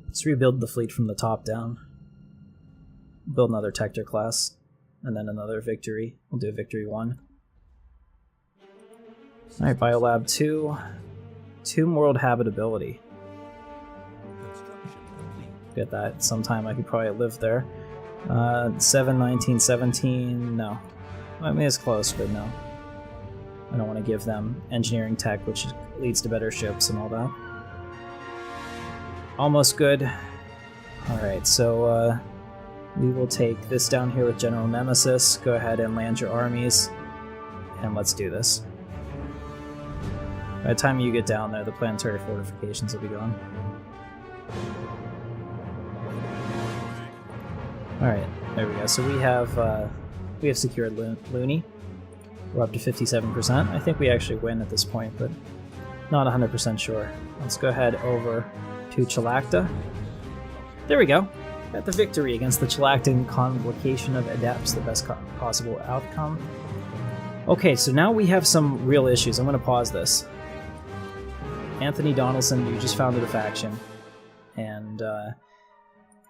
Let's rebuild the fleet from the top down. Build another Tector class, and then another victory. We'll do a victory 1. Alright, Biolab 2. 2 world habitability. Get that sometime. I could probably live there. 7, 19, 17. No. I mean, it's close, but no. I don't want to give them engineering tech, which leads to better ships and all that. Almost good. Alright, so we will take this down here with General Nemesis. Go ahead and land your armies, and let's do this. By the time you get down there, the planetary fortifications will be gone. Alright, there we go. So we have secured Looney. We're up to 57%. I think we actually win at this point, but not 100% sure. Let's go ahead over to Chalacta. There we go. Got the victory against the Chalactan Convocation of Adepts, the best possible outcome. Okay, so now we have some real issues. I'm going to pause this. Anthony Donaldson, you just founded a faction. And,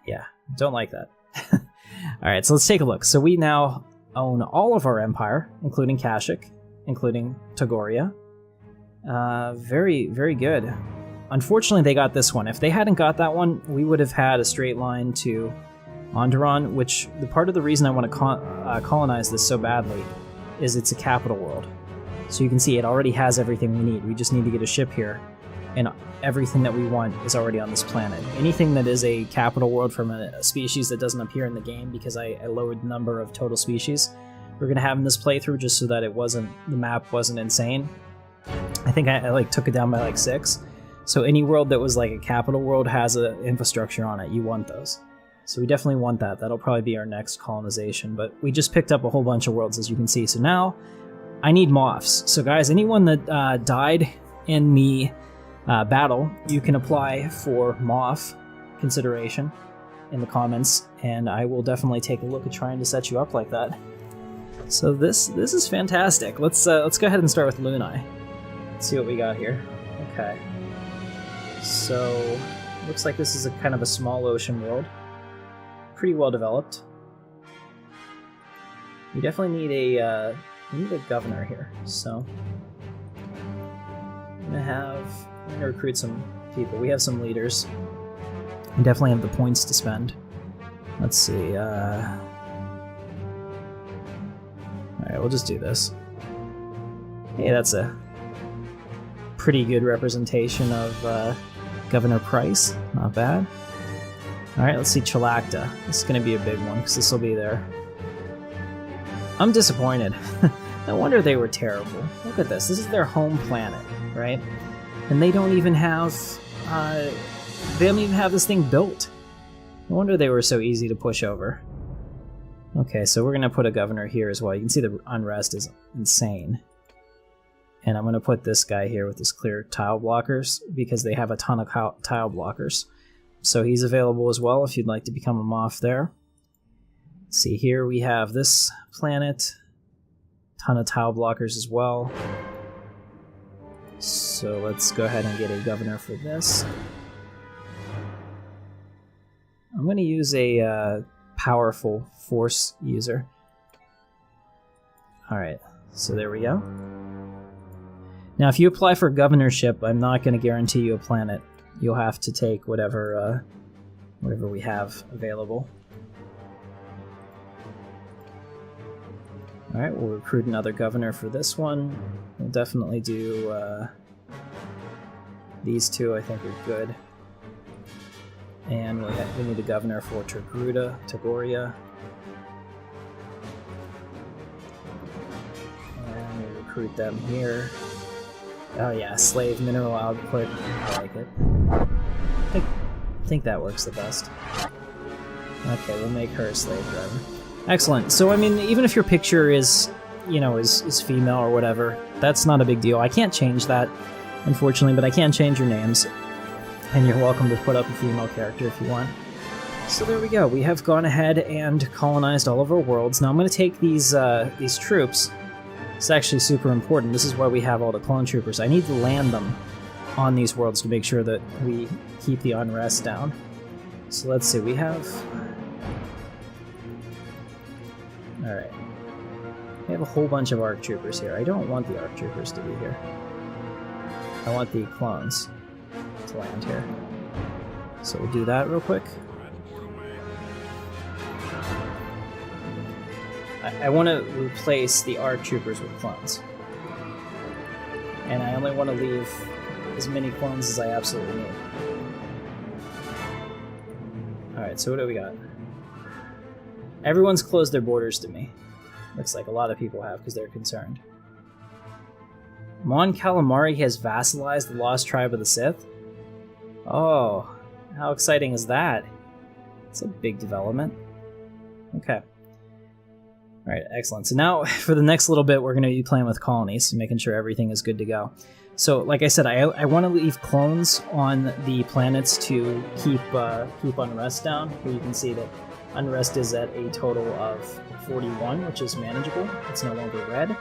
yeah, don't like that. Alright, so let's take a look. So we now own all of our empire, including Kashyyyk, including Togoria. Very, very good. Unfortunately, they got this one. If they hadn't got that one, we would have had a straight line to Onderon, which the part of the reason I want to colonize this so badly is it's a capital world. So you can see it already has everything we need. We just need to get a ship here and everything that we want is already on this planet. Anything that is a capital world from a species that doesn't appear in the game, because I lowered the number of total species we're gonna have in this playthrough just so that the map wasn't insane. I think I like took it down by like 6. So any world that was like a capital world has an infrastructure on it. You want those. So we definitely want that. That'll probably be our next colonization. But we just picked up a whole bunch of worlds, as you can see. So now I need moths. So guys, anyone that died in the battle, you can apply for moth consideration in the comments, and I will definitely take a look at trying to set you up like that. So this is fantastic. Let's go ahead and start with Lunai. Let's see what we got here. Okay. So looks like this is a kind of a small ocean world. Pretty well developed. We definitely need a governor here. So I'm gonna recruit some people. We have some leaders. We definitely have the points to spend. Let's see. Alright, we'll just do this. Hey, that's a pretty good representation of Governor Price. Not bad. Alright, let's see Chalacta. This is going to be a big one, because this will be there. I'm disappointed. No wonder they were terrible. Look at this. This is their home planet, right? And they don't even have... they don't even have this thing built. No wonder they were so easy to push over. Okay, so we're going to put a governor here as well. You can see the unrest is insane. And I'm going to put this guy here with his clear tile blockers, because they have a ton of tile blockers. So he's available as well if you'd like to become a moth there. Let's see, here we have this planet. Ton of tile blockers as well. So let's go ahead and get a governor for this. I'm going to use a powerful force user. Alright, so there we go. Now if you apply for governorship, I'm not going to guarantee you a planet. You'll have to take whatever we have available. Alright, we'll recruit another governor for this one. We'll definitely do these two, I think are good. And we need a governor for Tagoria. And we recruit them here. Oh yeah, slave mineral output. I like it. I think that works the best. Okay, we'll make her a slave driver. Excellent. So I mean, even if your picture is, is female or whatever, that's not a big deal. I can't change that, unfortunately, but I can change your names. And you're welcome to put up a female character if you want. So there we go. We have gone ahead and colonized all of our worlds. Now I'm going to take these troops. It's actually super important. This is why we have all the clone troopers. I need to land them on these worlds to make sure that we keep the unrest down. So let's see. We have... Alright. We have a whole bunch of ARC troopers here. I don't want the ARC troopers to be here. I want the clones to land here. So we'll do that real quick. I want to replace the ARC troopers with clones. And I only want to leave as many clones as I absolutely need. Alright, so what do we got? Everyone's closed their borders to me. Looks like a lot of people have because they're concerned. Mon Calamari has vassalized the Lost Tribe of the Sith? Oh, how exciting is that? It's a big development. Okay. Alright, excellent. So now, for the next little bit, we're going to be playing with colonies, making sure everything is good to go. So, like I said, I want to leave clones on the planets to keep unrest down. Here you can see that unrest is at a total of 41, which is manageable. It's no longer red.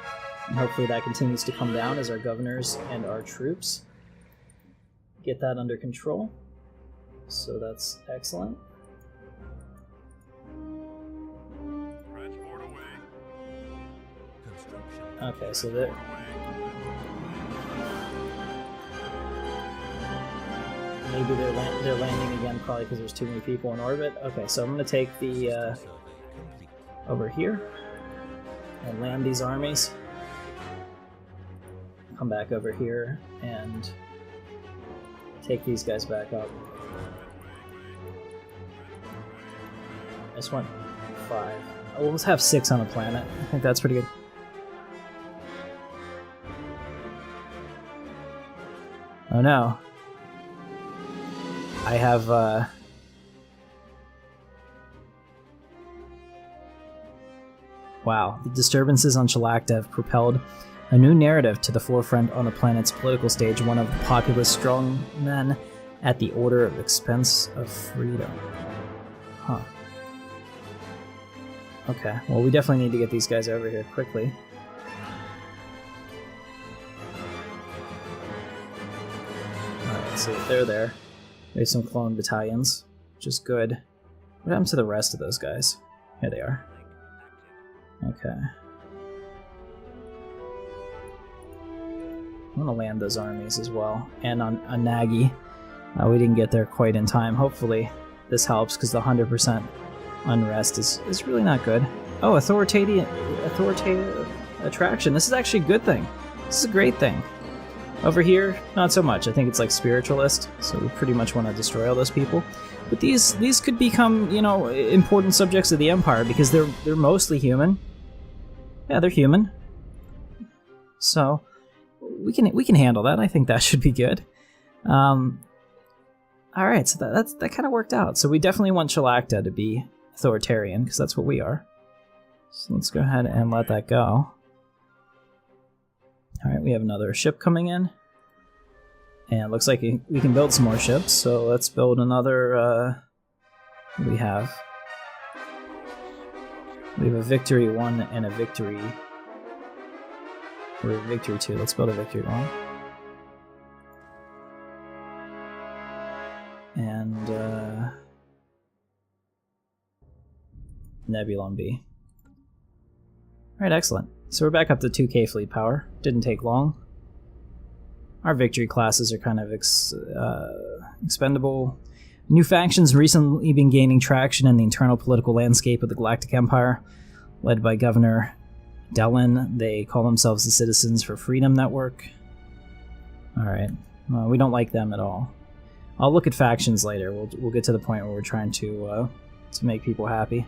And hopefully that continues to come down as our governors and our troops get that under control. So that's excellent. Okay, so there. Maybe they're landing again, probably because there's too many people in orbit. Okay, so I'm going to take the over here and land these armies. Come back over here and take these guys back up. I just want 5. Oh, we'll have 6 on a planet. I think that's pretty good. Oh no. I have, Wow, the disturbances on Chalacta have propelled a new narrative to the forefront on the planet's political stage, one of the populist strong men at the order of expense of freedom. Huh. Okay, well we definitely need to get these guys over here quickly. Alright, so if they're there. We have some clone battalions, which is good. What happened to the rest of those guys? Here they are. Okay. I want to land those armies as well. And on Nagi. We didn't get there quite in time. Hopefully this helps, because the 100% unrest is really not good. Oh, authoritative attraction. This is actually a good thing. This is a great thing. Over here, not so much. I think it's like spiritualist, so we pretty much want to destroy all those people. But these could become, you know, important subjects of the Empire, because they're mostly human. Yeah, they're human. So we can handle that. I think that should be good. All right, so that kind of worked out. So we definitely want Chalacta to be authoritarian, because that's what we are. So let's go ahead and let that go. All right, we have another ship coming in. And it looks like we can build some more ships, so let's build another, what do we have? We have a Victory 1 and a Victory... or a Victory 2. Let's build a Victory 1. And, Nebulon B. Alright, excellent. So we're back up to 2k fleet power. Didn't take long. Our victory classes are kind of expendable. New factions recently been gaining traction in the internal political landscape of the Galactic Empire, led by Governor Dellin. They call themselves the Citizens for Freedom Network. Alright, we don't like them at all. I'll look at factions later. We'll get to the point where we're trying to make people happy.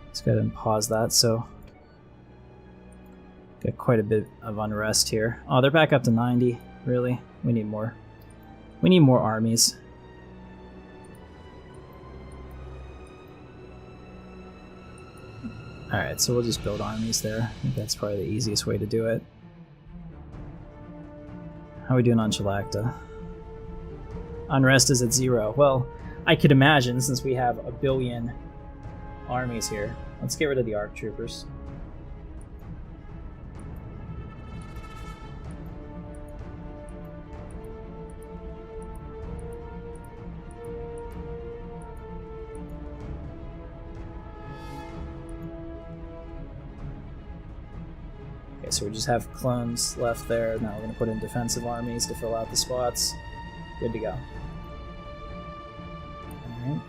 Let's go ahead and pause that. So, got quite a bit of unrest here. Oh, they're back up to 90. Really? We need more. We need more armies. Alright, so we'll just build armies there. I think that's probably the easiest way to do it. How are we doing on Chalacta? Unrest is at 0. Well, I could imagine, since we have a billion armies here. Let's get rid of the ARC troopers. Okay, so we just have clones left there. Now we're going to put in defensive armies to fill out the spots. Good to go. Alright.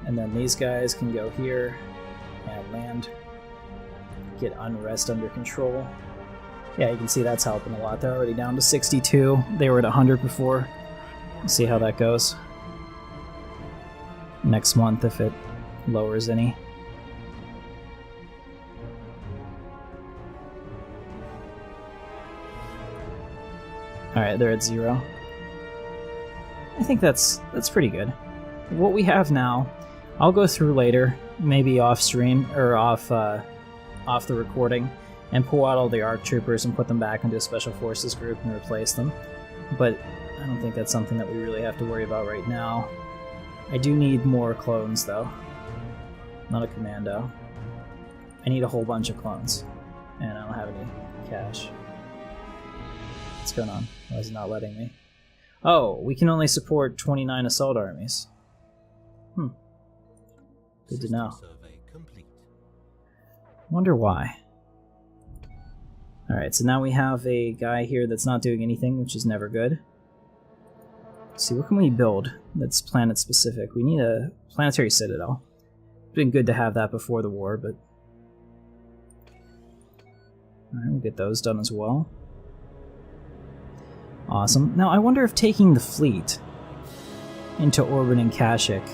And then these guys can go here and land. Get unrest under control. Yeah, you can see that's helping a lot. They're already down to 62. They were at 100 before. We'll see how that goes. Next month, if it lowers any. Alright, they're at 0. I think that's pretty good. What we have now, I'll go through later, maybe off stream or off the recording, and pull out all the ARC troopers and put them back into a special forces group and replace them. But I don't think that's something that we really have to worry about right now. I do need more clones though. Not a commando. I need a whole bunch of clones. And I don't have any cash. What's going on? Why is it not letting me? Oh, we can only support 29 assault armies. Good to know. Wonder why. Alright, so now we have a guy here that's not doing anything, which is never good. Let's see, what can we build that's planet specific? We need a planetary citadel. It's been good to have that before the war, but... Alright, we'll get those done as well. Awesome. Now, I wonder if taking the fleet into orbit in Kashyyyk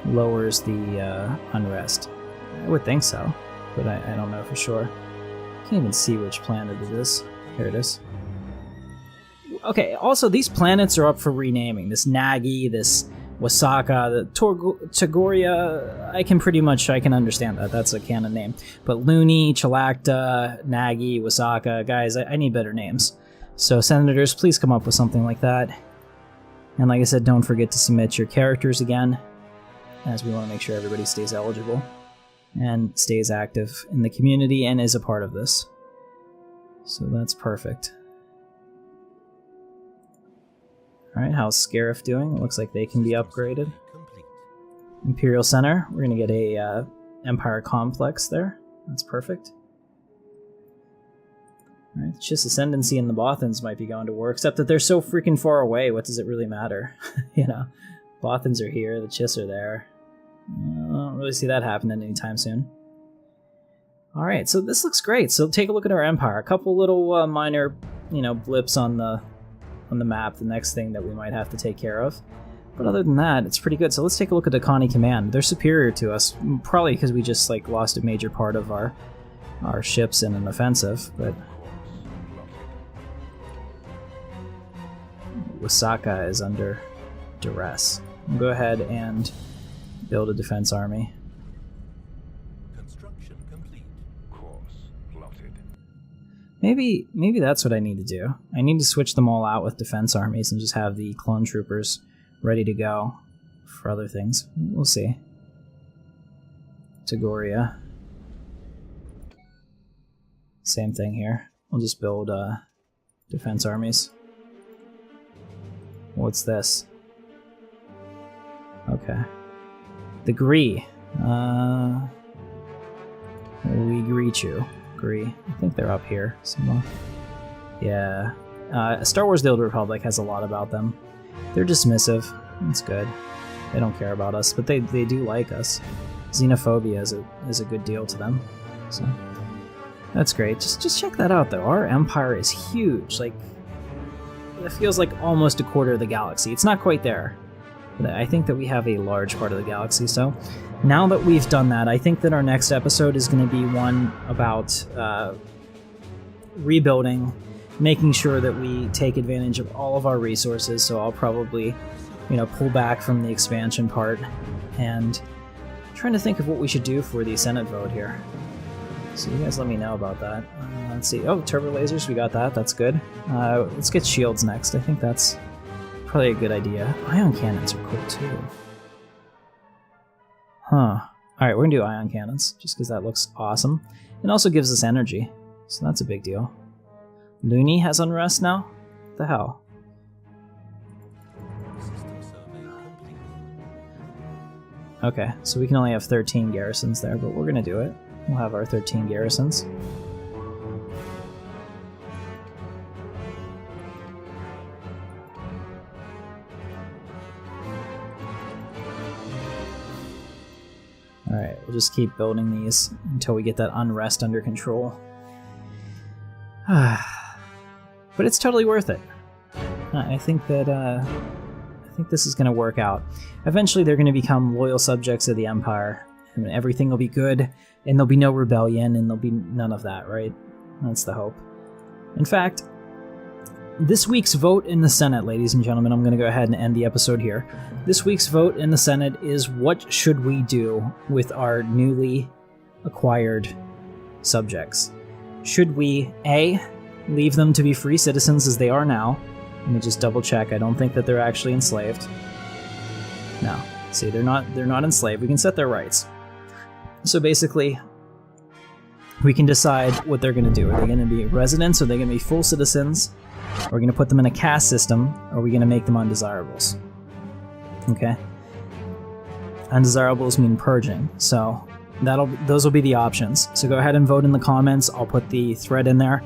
lowers the unrest. I would think so, but I don't know for sure. Can't even see which planet it is. Here it is. Okay, also, these planets are up for renaming. This Nagi, this Wasaka, the Tagoria, I can understand that. That's a canon name. But Luni, Chalacta, Nagi, Wasaka, guys, I need better names. So, Senators, please come up with something like that. And like I said, don't forget to submit your characters again, as we want to make sure everybody stays eligible and stays active in the community and is a part of this. So that's perfect. Alright, how's Scarif doing? It looks like they can be upgraded. Complete. Imperial Center, we're going to get a Empire Complex there. That's perfect. Alright, the Chiss Ascendancy and the Bothans might be going to war, except that they're so freaking far away, what does it really matter? You know, Bothans are here, the Chiss are there. I don't really see that happening anytime soon. Alright, so this looks great. So take a look at our Empire. A couple little minor, blips on the map, the next thing that we might have to take care of. But other than that, it's pretty good. So let's take a look at Akani Command. They're superior to us, probably because we just lost a major part of our ships in an offensive, but Wasaka is under duress. We'll go ahead and build a defense army. Construction complete. Course plotted. Maybe that's what I need to do. I need to switch them all out with defense armies and just have the clone troopers ready to go for other things. We'll see. Tagoria. Same thing here. We'll just build defense armies. What's this? Okay. The Gree. We greet you. Gree. I think they're up here somewhere. Yeah. Star Wars The Old Republic has a lot about them. They're dismissive. That's good. They don't care about us, but they do like us. Xenophobia is a good deal to them. So that's great. Just check that out though. Our empire is huge. It feels like almost a quarter of the galaxy. It's not quite there, but I think that we have a large part of the galaxy. So now that we've done that, I think that our next episode is going to be one about rebuilding, making sure that we take advantage of all of our resources. So I'll probably, pull back from the expansion part and trying to think of what we should do for the Senate vote here. So you guys let me know about that. Let's see. Oh, turbo lasers, we got that. That's good. Let's get shields next. I think that's probably a good idea. Ion cannons are cool too. Huh. Alright, we're gonna do ion cannons, just because that looks awesome. It also gives us energy, so that's a big deal. Luni has unrest now? What the hell? System survey complete. Okay, so we can only have 13 garrisons there, but we're gonna do it. We'll have our 13 garrisons. Alright, we'll just keep building these until we get that unrest under control. But it's totally worth it. I think this is going to work out. Eventually they're going to become loyal subjects of the Empire, and everything will be good, and there'll be no rebellion, and there'll be none of that, right? That's the hope. In fact, this week's vote in the Senate, ladies and gentlemen, I'm going to go ahead and end the episode here. This week's vote in the Senate is what should we do with our newly acquired subjects? Should we, A, leave them to be free citizens as they are now? Let me just double check. I don't think that they're actually enslaved. No. See, they're not enslaved. We can set their rights. So basically, we can decide what they're going to do. Are they going to be residents? Are they going to be full citizens? Are we going to put them in a caste system? Or are we going to make them undesirables? Okay. Undesirables mean purging. So those will be the options. So go ahead and vote in the comments. I'll put the thread in there.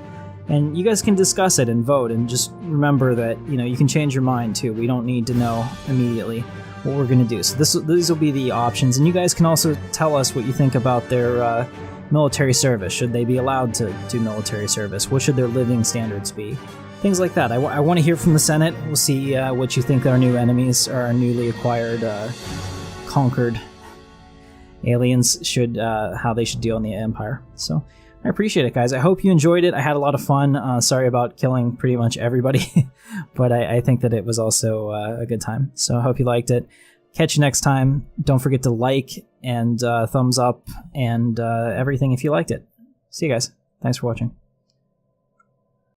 And you guys can discuss it and vote. And just remember that, you can change your mind too. We don't need to know immediately what we're going to do. So these will be the options. And you guys can also tell us what you think about their military service. Should they be allowed to do military service? What should their living standards be? things like that. I want to hear from the Senate. We'll see what you think our new enemies or our newly acquired, conquered aliens should, how they should deal in the Empire. So I appreciate it, guys. I hope you enjoyed it. I had a lot of fun. Sorry about killing pretty much everybody, but I think that it was also a good time. So I hope you liked it. Catch you next time. Don't forget to like and thumbs up and everything if you liked it. See you guys. Thanks for watching.